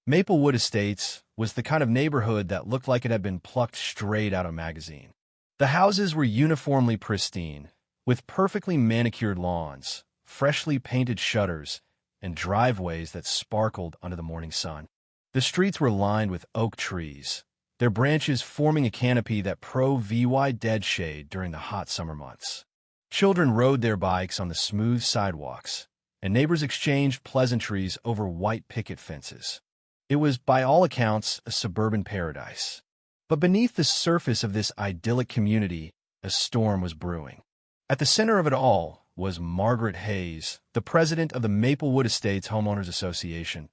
Maplewood Estates was the kind of neighborhood that looked like it had been plucked straight out of a magazine. The houses were uniformly pristine, with perfectly manicured lawns, freshly painted shutters, and driveways that sparkled under the morning sun. The streets were lined with oak trees, their branches forming a canopy that provided dead shade during the hot summer months. Children rode their bikes on the smooth sidewalks, and neighbors exchanged pleasantries over white picket fences. It was, by all accounts, a suburban paradise. But beneath the surface of this idyllic community, a storm was brewing. At the center of it all was Margaret Hayes, the president of the Maplewood Estates Homeowners Association,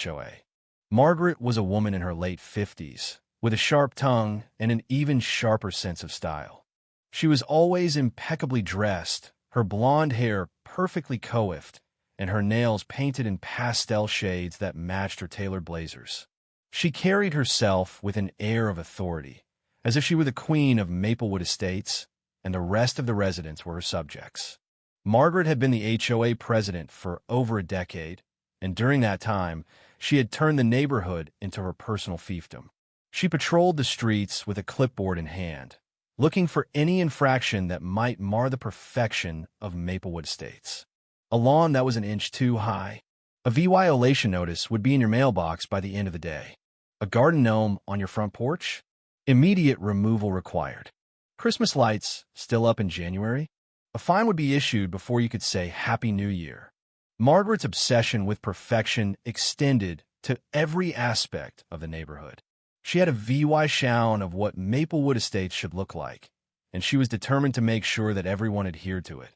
HOA. Margaret was a woman in her late 50s, with a sharp tongue and an even sharper sense of style. She was always impeccably dressed, her blonde hair perfectly coiffed, and her nails painted in pastel shades that matched her tailored blazers. She carried herself with an air of authority, as if she were the queen of Maplewood Estates, and the rest of the residents were her subjects. Margaret had been the HOA president for over a decade, and during that time, she had turned the neighborhood into her personal fiefdom. She patrolled the streets with a clipboard in hand, looking for any infraction that might mar the perfection of Maplewood Estates. A lawn that was an inch too high. A violation notice would be in your mailbox by the end of the day. A garden gnome on your front porch? Immediate removal required. Christmas lights still up in January? A fine would be issued before you could say Happy New Year. Margaret's obsession with perfection extended to every aspect of the neighborhood. She had a vision of what Maplewood Estates should look like, and she was determined to make sure that everyone adhered to it.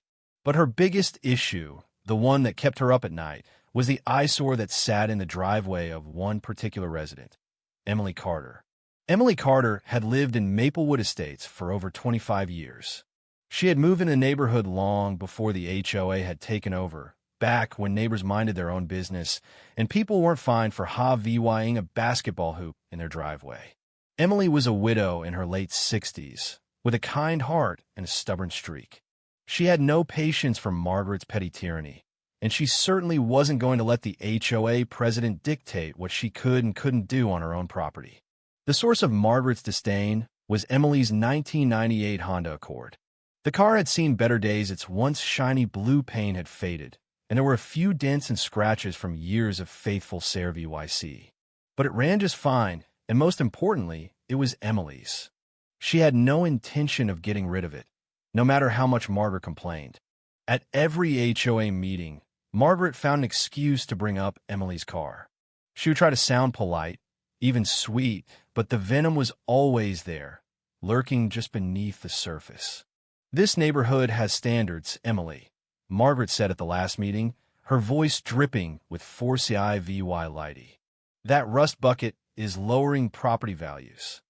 But her biggest issue, the one that kept her up at night, was the eyesore that sat in the driveway of one particular resident, Emily Carter. Emily Carter had lived in Maplewood Estates for over 25 years. She had moved in the neighborhood long before the HOA had taken over, back when neighbors minded their own business and people weren't fined for HOA-ing a basketball hoop in their driveway. Emily was a widow in her late 60s, with a kind heart and a stubborn streak. She had no patience for Margaret's petty tyranny, and she certainly wasn't going to let the HOA president dictate what she could and couldn't do on her own property. The source of Margaret's disdain was Emily's 1998 Honda Accord. The car had seen better days. Its once shiny blue paint had faded, and there were a few dents and scratches from years of faithful service. But it ran just fine, and most importantly, it was Emily's. She had no intention of getting rid of it, no matter how much Margaret complained. At every HOA meeting, Margaret found an excuse to bring up Emily's car. She would try to sound polite, even sweet, but the venom was always there, lurking just beneath the surface. "This neighborhood has standards, Emily," Margaret said at the last meeting, her voice dripping with lighty. "That rust bucket is lowering property values."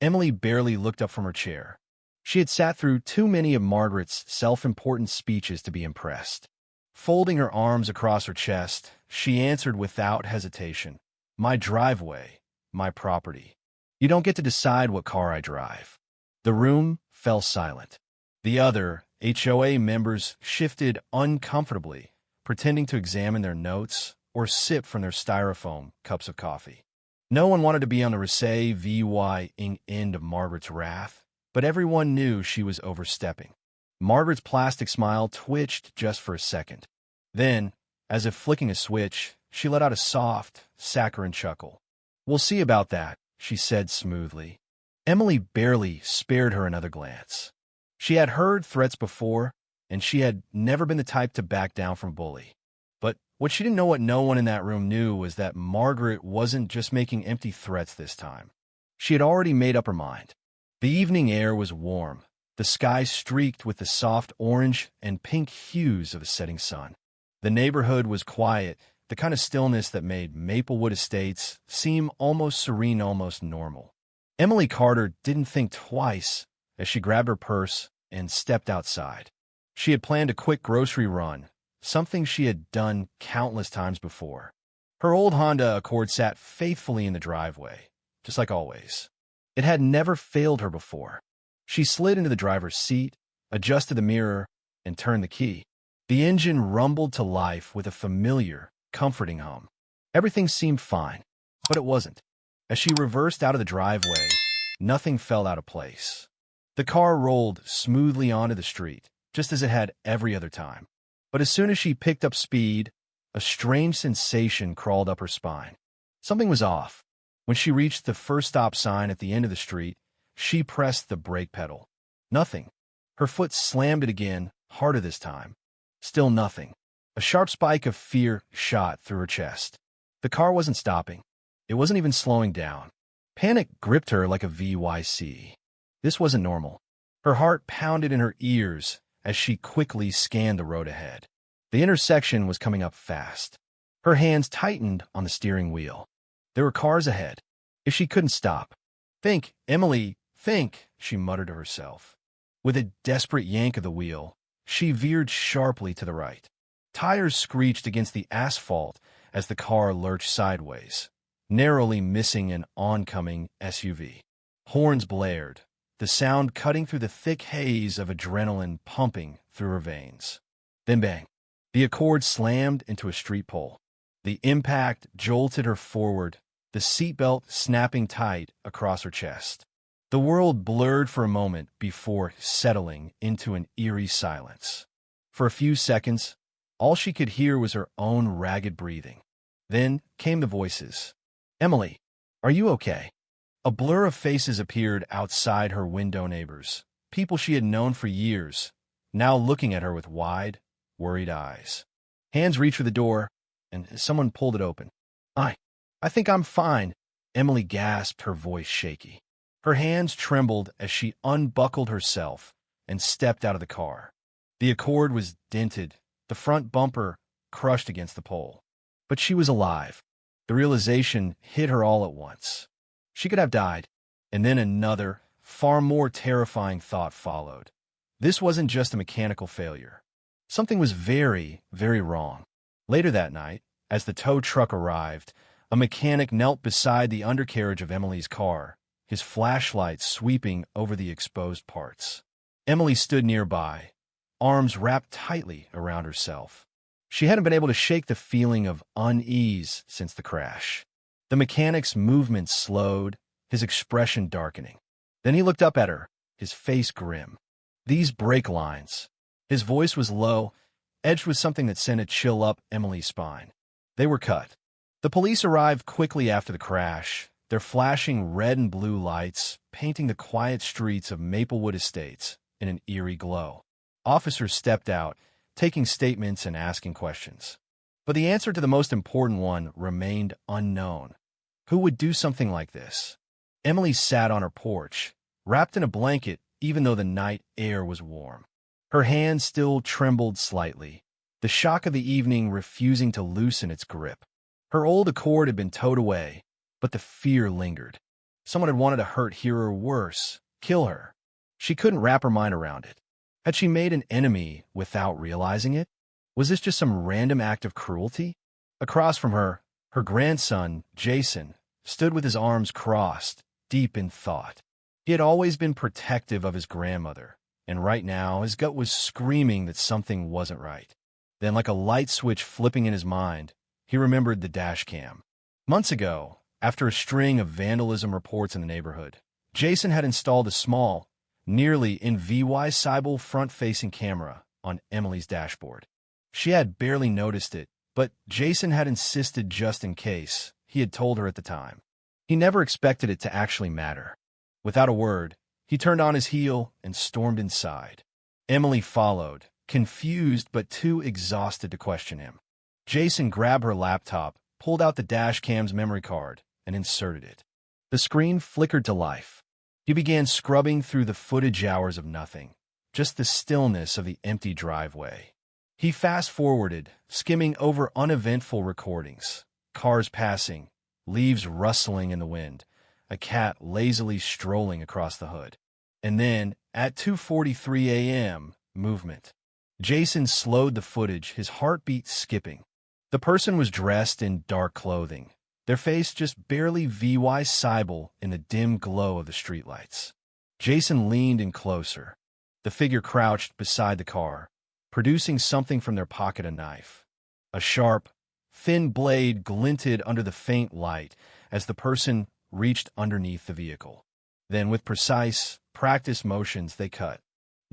Emily barely looked up from her chair. She had sat through too many of Margaret's self-important speeches to be impressed. Folding her arms across her chest, she answered without hesitation, "My driveway, my property. You don't get to decide what car I drive." The room fell silent. The other HOA members shifted uncomfortably, pretending to examine their notes or sip from their styrofoam cups of coffee. No one wanted to be on the receiving end of Margaret's wrath, but everyone knew she was overstepping. Margaret's plastic smile twitched just for a second. Then, as if flicking a switch, she let out a soft, saccharine chuckle. "We'll see about that," she said smoothly. Emily barely spared her another glance. She had heard threats before, and she had never been the type to back down from a bully. But what she didn't know, what no one in that room knew, was that Margaret wasn't just making empty threats this time. She had already made up her mind. The evening air was warm, the sky streaked with the soft orange and pink hues of a setting sun. The neighborhood was quiet, the kind of stillness that made Maplewood Estates seem almost serene, almost normal. Emily Carter didn't think twice as she grabbed her purse and stepped outside. She had planned a quick grocery run, something she had done countless times before. Her old Honda Accord sat faithfully in the driveway, just like always. It had never failed her before. She slid into the driver's seat, adjusted the mirror, and turned the key. The engine rumbled to life with a familiar, comforting hum. Everything seemed fine. But it wasn't. As she reversed out of the driveway, nothing fell out of place. The car rolled smoothly onto the street, just as it had every other time. But as soon as she picked up speed, a strange sensation crawled up her spine. Something was off. When she reached the first stop sign at the end of the street, she pressed the brake pedal. Nothing. Her foot slammed it again, harder this time. Still nothing. A sharp spike of fear shot through her chest. The car wasn't stopping. It wasn't even slowing down. Panic gripped her like a VYC. This wasn't normal. Her heart pounded in her ears as she quickly scanned the road ahead. The intersection was coming up fast. Her hands tightened on the steering wheel. There were cars ahead. If she couldn't stop. "Think, Emily, think," she muttered to herself. With a desperate yank of the wheel, she veered sharply to the right. Tires screeched against the asphalt as the car lurched sideways, narrowly missing an oncoming SUV. Horns blared, the sound cutting through the thick haze of adrenaline pumping through her veins. Then bang. The Accord slammed into a street pole. The impact jolted her forward, the seatbelt snapping tight across her chest. The world blurred for a moment before settling into an eerie silence. For a few seconds, all she could hear was her own ragged breathing. Then came the voices. "Emily, are you okay?" A blur of faces appeared outside her window. Neighbors, people she had known for years, now looking at her with wide, worried eyes. Hands reached for the door, and someone pulled it open. I think I'm fine," Emily gasped, her voice shaky. Her hands trembled as she unbuckled herself and stepped out of the car. The Accord was dented, the front bumper crushed against the pole. But she was alive. The realization hit her all at once. She could have died. And then another, far more terrifying thought followed. This wasn't just a mechanical failure. Something was very, very wrong. Later that night, as the tow truck arrived, a mechanic knelt beside the undercarriage of Emily's car, his flashlight sweeping over the exposed parts. Emily stood nearby, arms wrapped tightly around herself. She hadn't been able to shake the feeling of unease since the crash. The mechanic's movements slowed, his expression darkening. Then he looked up at her, his face grim. These brake lines. His voice was low, edged with something that sent a chill up Emily's spine. They were cut. The police arrived quickly after the crash, their flashing red and blue lights painting the quiet streets of Maplewood Estates in an eerie glow. Officers stepped out, taking statements and asking questions. But the answer to the most important one remained unknown. Who would do something like this? Emily sat on her porch, wrapped in a blanket even though the night air was warm. Her hands still trembled slightly, the shock of the evening refusing to loosen its grip. Her old Accord had been towed away, but the fear lingered. Someone had wanted to hurt her or worse, kill her. She couldn't wrap her mind around it. Had she made an enemy without realizing it? Was this just some random act of cruelty? Across from her, her grandson, Jason, stood with his arms crossed, deep in thought. He had always been protective of his grandmother, and right now his gut was screaming that something wasn't right. Then, like a light switch flipping in his mind, he remembered the dash cam. Months ago, after a string of vandalism reports in the neighborhood, Jason had installed a small, nearly invisible front-facing camera on Emily's dashboard. She had barely noticed it, but Jason had insisted just in case. He had told her at the time. He never expected it to actually matter. Without a word, he turned on his heel and stormed inside. Emily followed, confused but too exhausted to question him. Jason grabbed her laptop, pulled out the dash cam's memory card, and inserted it. The screen flickered to life. He began scrubbing through the footage, hours of nothing, just the stillness of the empty driveway. He fast-forwarded, skimming over uneventful recordings, cars passing, leaves rustling in the wind, a cat lazily strolling across the hood. And then, at 2:43 a.m., movement. Jason slowed the footage, his heartbeat skipping. The person was dressed in dark clothing, their face just barely visible in the dim glow of the streetlights. Jason leaned in closer. The figure crouched beside the car, producing something from their pocket, a knife. A sharp, thin blade glinted under the faint light as the person reached underneath the vehicle. Then, with precise, practiced motions, they cut.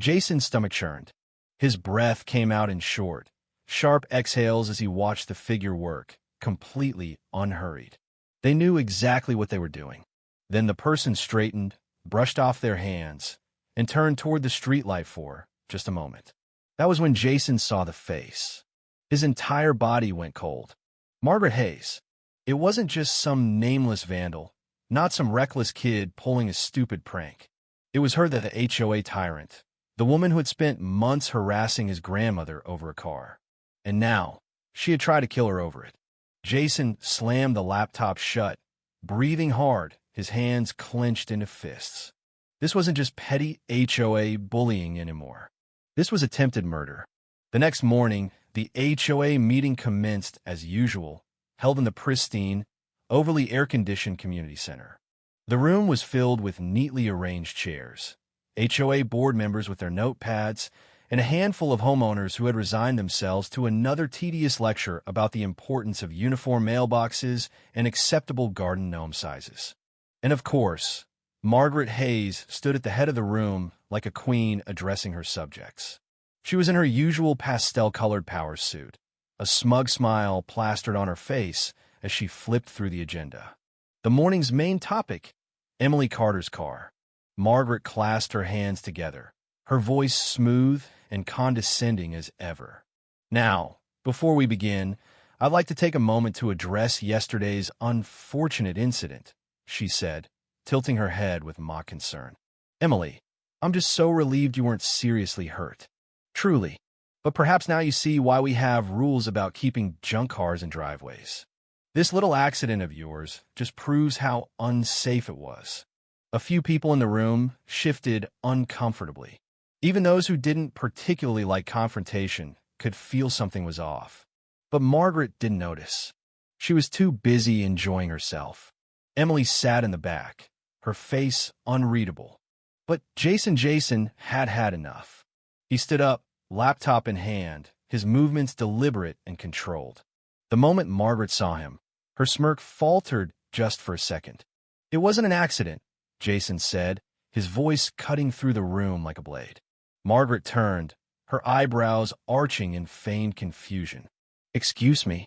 Jason's stomach churned. His breath came out in short, sharp exhales as he watched the figure work, completely unhurried. They knew exactly what they were doing. Then the person straightened, brushed off their hands, and turned toward the streetlight for just a moment. That was when Jason saw the face. His entire body went cold. Margaret Hayes. It wasn't just some nameless vandal, not some reckless kid pulling a stupid prank. It was her, the HOA tyrant, the woman who had spent months harassing his grandmother over a car. And now, she had tried to kill her over it. Jason slammed the laptop shut, breathing hard, his hands clenched into fists. This wasn't just petty HOA bullying anymore. This was attempted murder. The next morning, the HOA meeting commenced as usual, held in the pristine, overly air-conditioned community center. The room was filled with neatly arranged chairs, HOA board members with their notepads, and a handful of homeowners who had resigned themselves to another tedious lecture about the importance of uniform mailboxes and acceptable garden gnome sizes. And of course, Margaret Hayes stood at the head of the room like a queen addressing her subjects. She was in her usual pastel-colored power suit, a smug smile plastered on her face as she flipped through the agenda. The morning's main topic, Emily Carter's car. Margaret clasped her hands together, her voice smooth and condescending as ever. Now, before we begin, I'd like to take a moment to address yesterday's unfortunate incident, she said, tilting her head with mock concern. Emily, I'm just so relieved you weren't seriously hurt. Truly. But perhaps now you see why we have rules about keeping junk cars in driveways. This little accident of yours just proves how unsafe it was. A few people in the room shifted uncomfortably. Even those who didn't particularly like confrontation could feel something was off. But Margaret didn't notice. She was too busy enjoying herself. Emily sat in the back, her face unreadable. But Jason had had enough. He stood up, laptop in hand, his movements deliberate and controlled. The moment Margaret saw him, her smirk faltered just for a second. It wasn't an accident, Jason said, his voice cutting through the room like a blade. Margaret turned, her eyebrows arching in feigned confusion. Excuse me.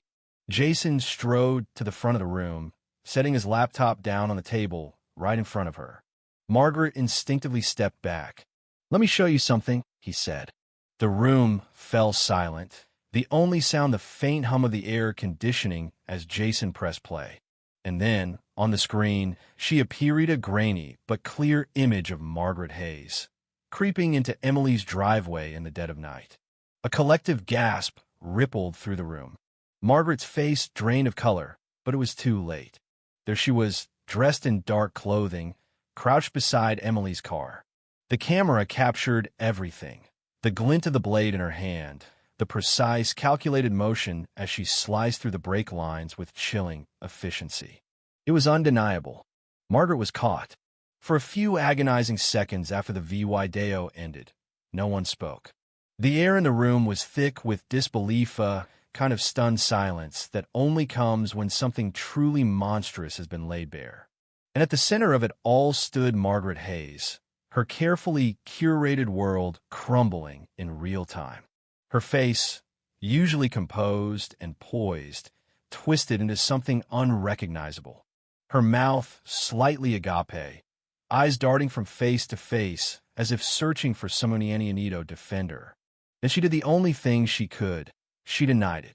Jason strode to the front of the room, setting his laptop down on the table right in front of her. Margaret instinctively stepped back. Let me show you something, he said. The room fell silent, the only sound the faint hum of the air conditioning as Jason pressed play. And then, on the screen, she appeared a grainy but clear image of Margaret Hayes, creeping into Emily's driveway in the dead of night. A collective gasp rippled through the room. Margaret's face drained of color, but it was too late. There she was, dressed in dark clothing, crouched beside Emily's car. The camera captured everything. The glint of the blade in her hand, the precise, calculated motion as she sliced through the brake lines with chilling efficiency. It was undeniable. Margaret was caught. For a few agonizing seconds after the video ended, no one spoke. The air in the room was thick with disbelief, a kind of stunned silence that only comes when something truly monstrous has been laid bare. And at the center of it all stood Margaret Hayes, her carefully curated world crumbling in real time. Her face, usually composed and poised, twisted into something unrecognizable. Her mouth slightly agape, eyes darting from face to face as if searching for some Anianito defender. Then she did the only thing she could. She denied it.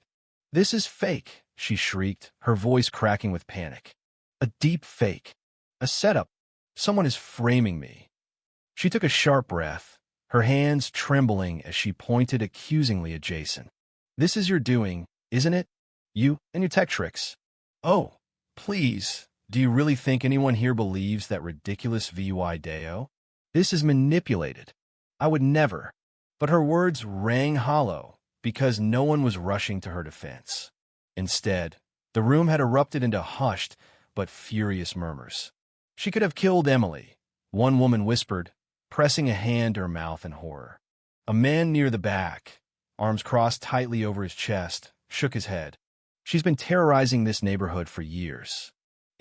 This is fake, she shrieked, her voice cracking with panic. A deep fake. A setup. Someone is framing me. She took a sharp breath, her hands trembling as she pointed accusingly at Jason. This is your doing, isn't it? You and your tech tricks. Oh, please, do you really think anyone here believes that ridiculous video? This is manipulated. I would never. But her words rang hollow because no one was rushing to her defense. Instead, the room had erupted into hushed but furious murmurs. She could have killed Emily, one woman whispered, pressing a hand to her mouth in horror. A man near the back, arms crossed tightly over his chest, shook his head. She's been terrorizing this neighborhood for years.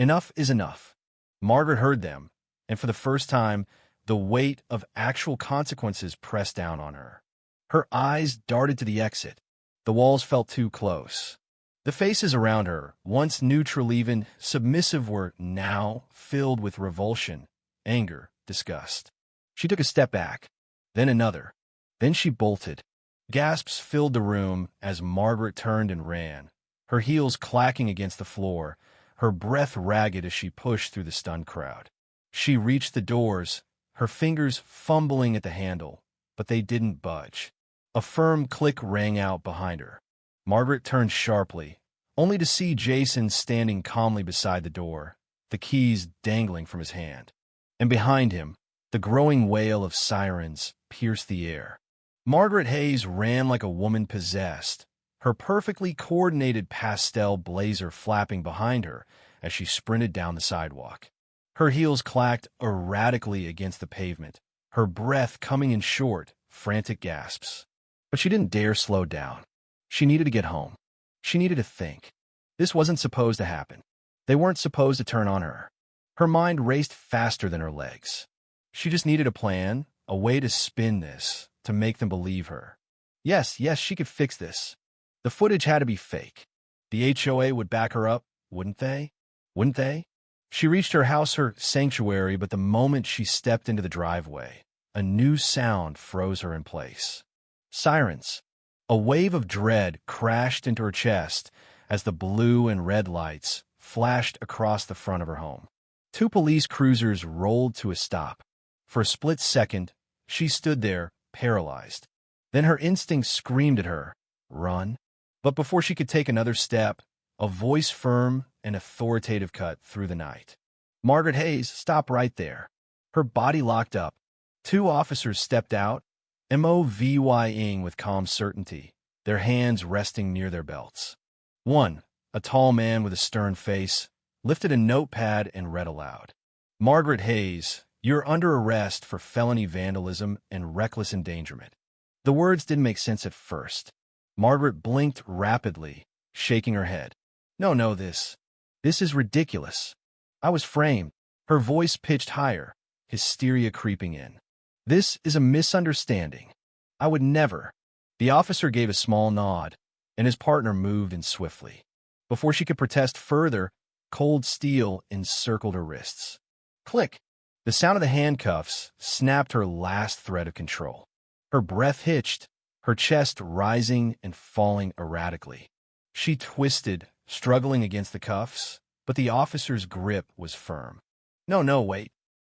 Enough is enough. Margaret heard them, and for the first time, the weight of actual consequences pressed down on her. Her eyes darted to the exit. The walls felt too close. The faces around her, once neutral, even submissive, were now filled with revulsion, anger, disgust. She took a step back, then another. Then she bolted. Gasps filled the room as Margaret turned and ran, her heels clacking against the floor, her breath ragged as she pushed through the stunned crowd. She reached the doors, her fingers fumbling at the handle, but they didn't budge. A firm click rang out behind her. Margaret turned sharply, only to see Jason standing calmly beside the door, the keys dangling from his hand. And behind him, the growing wail of sirens pierced the air. Margaret Hayes ran like a woman possessed, her perfectly coordinated pastel blazer flapping behind her as she sprinted down the sidewalk. Her heels clacked erratically against the pavement, her breath coming in short, frantic gasps. But she didn't dare slow down. She needed to get home. She needed to think. This wasn't supposed to happen. They weren't supposed to turn on her. Her mind raced faster than her legs. She just needed a plan, a way to spin this, to make them believe her. Yes, she could fix this. The footage had to be fake. The HOA would back her up, wouldn't they? Wouldn't they? She reached her house, her sanctuary, but the moment she stepped into the driveway, a new sound froze her in place. Sirens. A wave of dread crashed into her chest as the blue and red lights flashed across the front of her home. 2 police cruisers rolled to a stop. For a split second, she stood there, paralyzed. Then her instinct screamed at her, "Run." But before she could take another step, a voice firm and authoritative cut through the night. "Margaret Hayes, stop right there." Her body locked up. 2 officers stepped out, moving with calm certainty, their hands resting near their belts. One, a tall man with a stern face, lifted a notepad and read aloud. "Margaret Hayes, you're under arrest for felony vandalism and reckless endangerment." The words didn't make sense at first. Margaret blinked rapidly, shaking her head. No, this is ridiculous. I was framed." Her voice pitched higher, hysteria creeping in. "This is a misunderstanding. I would never." The officer gave a small nod, and his partner moved in swiftly. Before she could protest further, cold steel encircled her wrists. Click! The sound of the handcuffs snapped her last thread of control. Her breath hitched, her chest rising and falling erratically. She twisted, struggling against the cuffs, but the officer's grip was firm. No, wait.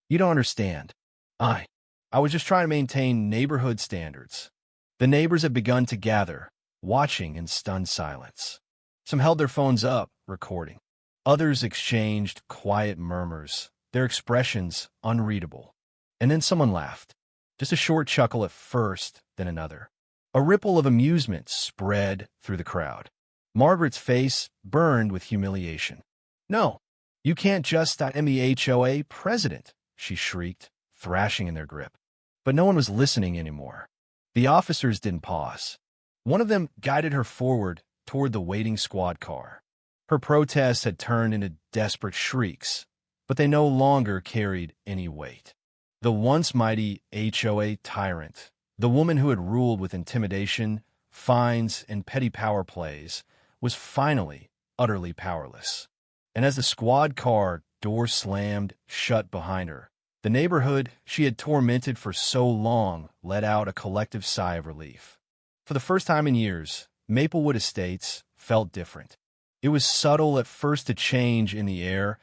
You don't understand. I was just trying to maintain neighborhood standards." The neighbors had begun to gather, watching in stunned silence. Some held their phones up, recording. Others exchanged quiet murmurs, their expressions unreadable. And then someone laughed. Just a short chuckle at first, then another. A ripple of amusement spread through the crowd. Margaret's face burned with humiliation. "No, you can't just I'm the HOA president," she shrieked, thrashing in their grip. But no one was listening anymore. The officers didn't pause. One of them guided her forward toward the waiting squad car. Her protests had turned into desperate shrieks, but they no longer carried any weight. The once mighty HOA tyrant, the woman who had ruled with intimidation, fines, and petty power plays, was finally utterly powerless. And as the squad car door slammed shut behind her, the neighborhood she had tormented for so long let out a collective sigh of relief. For the first time in years, Maplewood Estates felt different. It was subtle at first, a change in the air,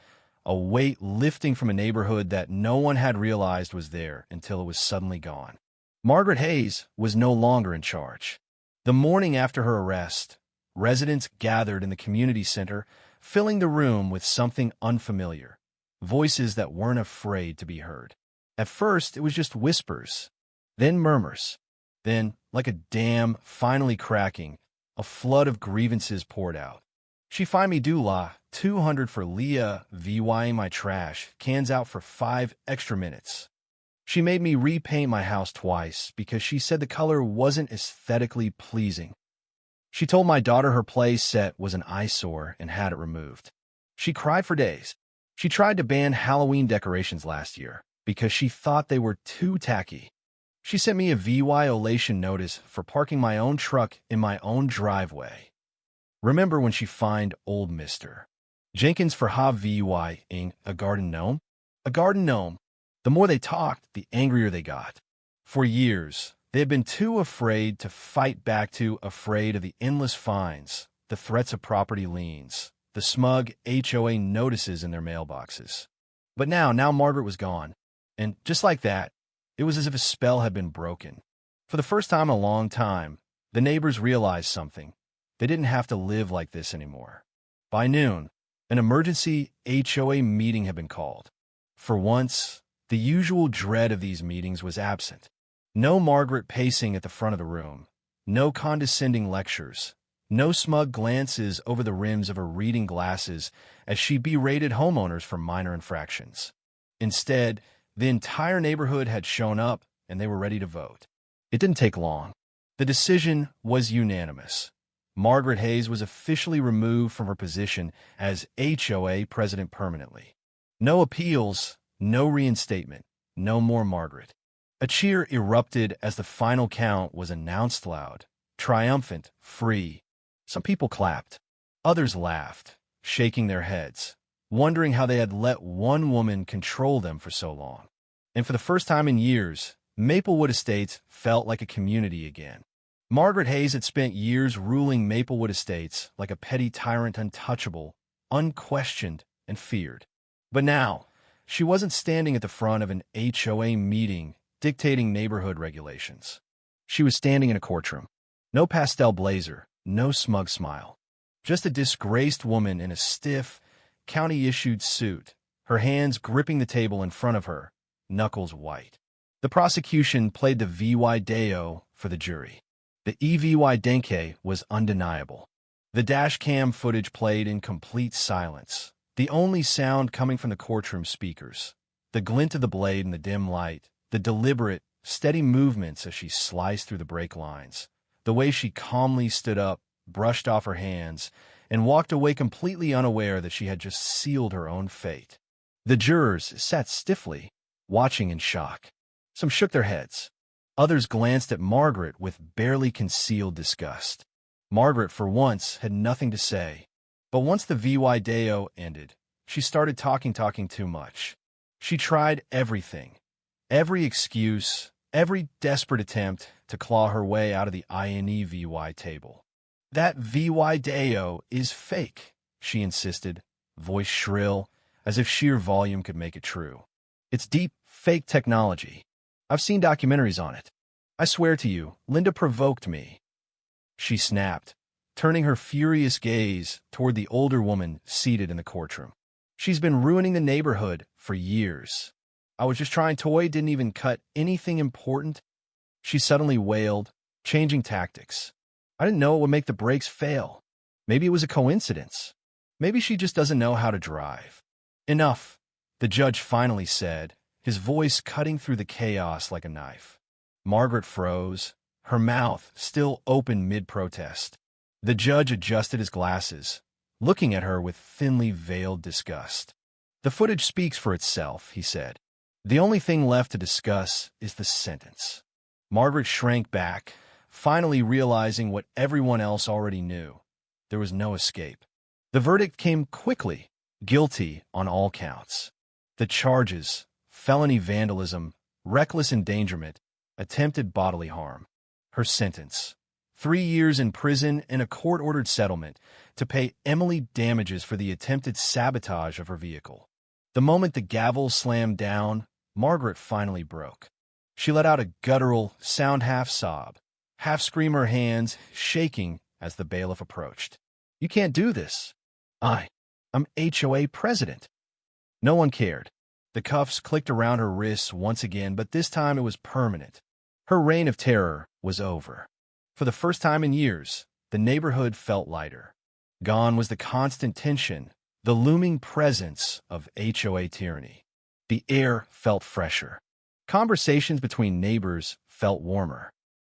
a weight lifting from a neighborhood that no one had realized was there until it was suddenly gone. Margaret Hayes was no longer in charge. The morning after her arrest, residents gathered in the community center, filling the room with something unfamiliar. Voices that weren't afraid to be heard. At first, it was just whispers, then murmurs. Then, like a dam finally cracking, a flood of grievances poured out. "She fined me $200 for Leah VYing my trash cans out for 5 extra minutes. She made me repaint my house twice because she said the color wasn't aesthetically pleasing. She told my daughter her play set was an eyesore and had it removed. She cried for days. She tried to ban Halloween decorations last year because she thought they were too tacky. She sent me a violation notice for parking my own truck in my own driveway. Remember when she fined old Mr. Jenkins for ing a garden gnome? A garden gnome. The more they talked, the angrier they got. For years, they had been too afraid to fight back, too afraid of the endless fines, the threats of property liens, the smug HOA notices in their mailboxes. But now Margaret was gone. And just like that, it was as if a spell had been broken. For the first time in a long time, the neighbors realized something. They didn't have to live like this anymore. By noon, an emergency HOA meeting had been called. For once, the usual dread of these meetings was absent. No Margaret pacing at the front of the room. No condescending lectures. No smug glances over the rims of her reading glasses as she berated homeowners for minor infractions. Instead, the entire neighborhood had shown up, and they were ready to vote. It didn't take long. The decision was unanimous. Margaret Hayes was officially removed from her position as HOA president permanently. No appeals, no reinstatement, no more Margaret. A cheer erupted as the final count was announced loud, triumphant, free. Some people clapped. Others laughed, shaking their heads, wondering how they had let one woman control them for so long. And for the first time in years, Maplewood Estates felt like a community again. Margaret Hayes had spent years ruling Maplewood Estates like a petty tyrant, untouchable, unquestioned, and feared. But now, she wasn't standing at the front of an HOA meeting dictating neighborhood regulations. She was standing in a courtroom. No pastel blazer, no smug smile. Just a disgraced woman in a stiff, county-issued suit, her hands gripping the table in front of her, knuckles white. The prosecution played the VY Deo for the jury. The EVY Denke was undeniable. The dash cam footage played in complete silence, the only sound coming from the courtroom speakers. The glint of the blade in the dim light, the deliberate, steady movements as she sliced through the brake lines, the way she calmly stood up, brushed off her hands, and walked away completely unaware that she had just sealed her own fate. The jurors sat stiffly, watching in shock. Some shook their heads. Others glanced at Margaret with barely concealed disgust. Margaret, for once, had nothing to say. But once the VY Deo ended, she started talking too much. She tried everything. Every excuse, every desperate attempt to claw her way out of the INEVY table. That VY Deo is fake, she insisted, voice shrill, as if sheer volume could make it true. It's deep, fake technology. I've seen documentaries on it. I swear to you, Linda provoked me. She snapped, turning her furious gaze toward the older woman seated in the courtroom. She's been ruining the neighborhood for years. I was just trying. Toy didn't even cut anything important. She suddenly wailed, changing tactics. I didn't know it would make the brakes fail. Maybe it was a coincidence. Maybe she just doesn't know how to drive. Enough, the judge finally said, his voice cutting through the chaos like a knife. Margaret froze, her mouth still open mid-protest. The judge adjusted his glasses, looking at her with thinly veiled disgust. The footage speaks for itself, he said. The only thing left to discuss is the sentence. Margaret shrank back, finally realizing what everyone else already knew. There was no escape. The verdict came quickly, guilty on all counts. The charges, felony vandalism, reckless endangerment, attempted bodily harm. Her sentence, 3 years in prison and a court-ordered settlement to pay Emily damages for the attempted sabotage of her vehicle. The moment the gavel slammed down, Margaret finally broke. She let out a guttural, sound half-sob, half-scream, her hands shaking as the bailiff approached. You can't do this. I'm HOA president. No one cared. The cuffs clicked around her wrists once again, but this time it was permanent. Her reign of terror was over. For the first time in years, the neighborhood felt lighter. Gone was the constant tension, the looming presence of HOA tyranny. The air felt fresher. Conversations between neighbors felt warmer.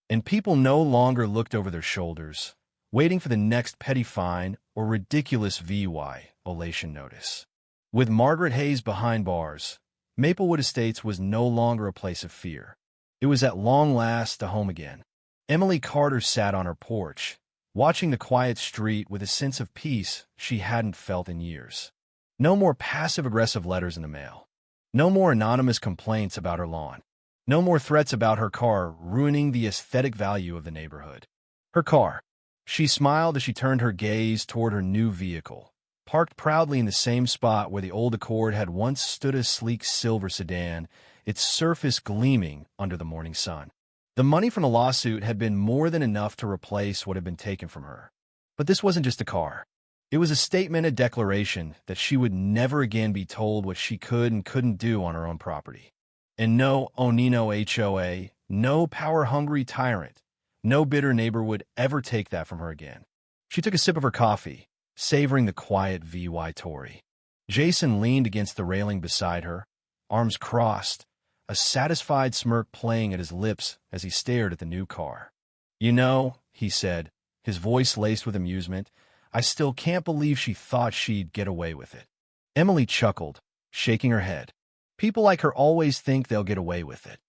And people no longer looked over their shoulders, waiting for the next petty fine or ridiculous violation notice. With Margaret Hayes behind bars, Maplewood Estates was no longer a place of fear. It was at long last a home again. Emily Carter sat on her porch, watching the quiet street with a sense of peace she hadn't felt in years. No more passive-aggressive letters in the mail. No more anonymous complaints about her lawn. No more threats about her car ruining the aesthetic value of the neighborhood. Her car. She smiled as she turned her gaze toward her new vehicle, parked proudly in the same spot where the old Accord had once stood, a sleek silver sedan, its surface gleaming under the morning sun. The money from the lawsuit had been more than enough to replace what had been taken from her. But this wasn't just a car. It was a statement, a declaration that she would never again be told what she could and couldn't do on her own property. And no Onino HOA, no power-hungry tyrant, no bitter neighbor would ever take that from her again. She took a sip of her coffee, savoring the quiet VY Tory. Jason leaned against the railing beside her, arms crossed, a satisfied smirk playing at his lips as he stared at the new car. "You know," he said, his voice laced with amusement, "I still can't believe she thought she'd get away with it." Emily chuckled, shaking her head. "People like her always think they'll get away with it."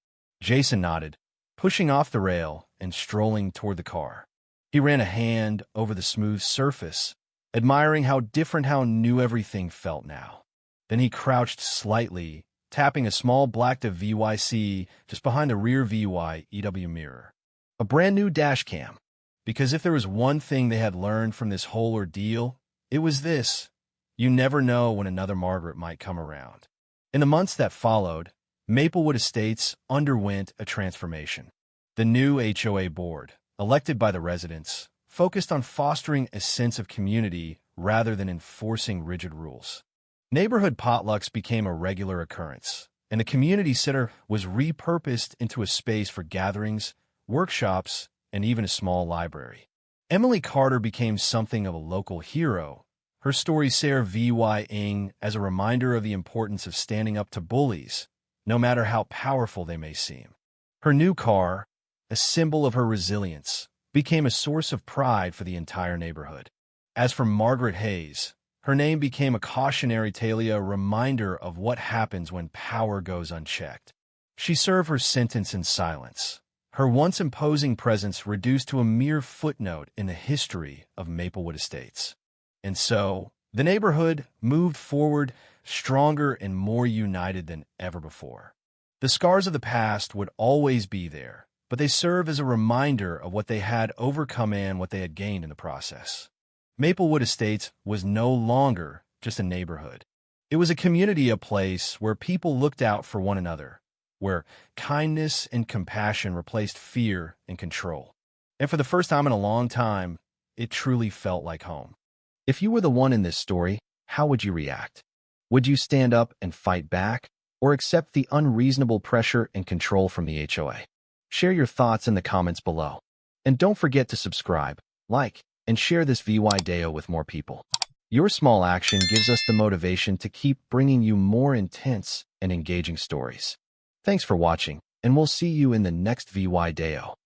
Jason nodded, pushing off the rail and strolling toward the car. He ran a hand over the smooth surface, admiring how different, how new everything felt now. Then he crouched slightly, tapping a small black VYC just behind the rear VY EW mirror. A brand new dash cam. Because if there was one thing they had learned from this whole ordeal, it was this: you never know when another Margaret might come around. In the months that followed, Maplewood Estates underwent a transformation. The new HOA board, elected by the residents, focused on fostering a sense of community rather than enforcing rigid rules. Neighborhood potlucks became a regular occurrence, and the community center was repurposed into a space for gatherings, workshops, and even a small library. Emily Carter became something of a local hero, her story serving as a reminder of the importance of standing up to bullies, no matter how powerful they may seem. Her new car, a symbol of her resilience, became a source of pride for the entire neighborhood. As for Margaret Hayes, her name became a cautionary tale, a reminder of what happens when power goes unchecked. She served her sentence in silence, her once imposing presence reduced to a mere footnote in the history of Maplewood Estates. And so, the neighborhood moved forward, stronger and more united than ever before. The scars of the past would always be there, but they serve as a reminder of what they had overcome and what they had gained in the process. Maplewood Estates was no longer just a neighborhood. It was a community, a place where people looked out for one another, where kindness and compassion replaced fear and control. And for the first time in a long time, it truly felt like home. If you were the one in this story, how would you react? Would you stand up and fight back, or accept the unreasonable pressure and control from the HOA? Share your thoughts in the comments below. And don't forget to subscribe, like, and share this video with more people. Your small action gives us the motivation to keep bringing you more intense and engaging stories. Thanks for watching, and we'll see you in the next video.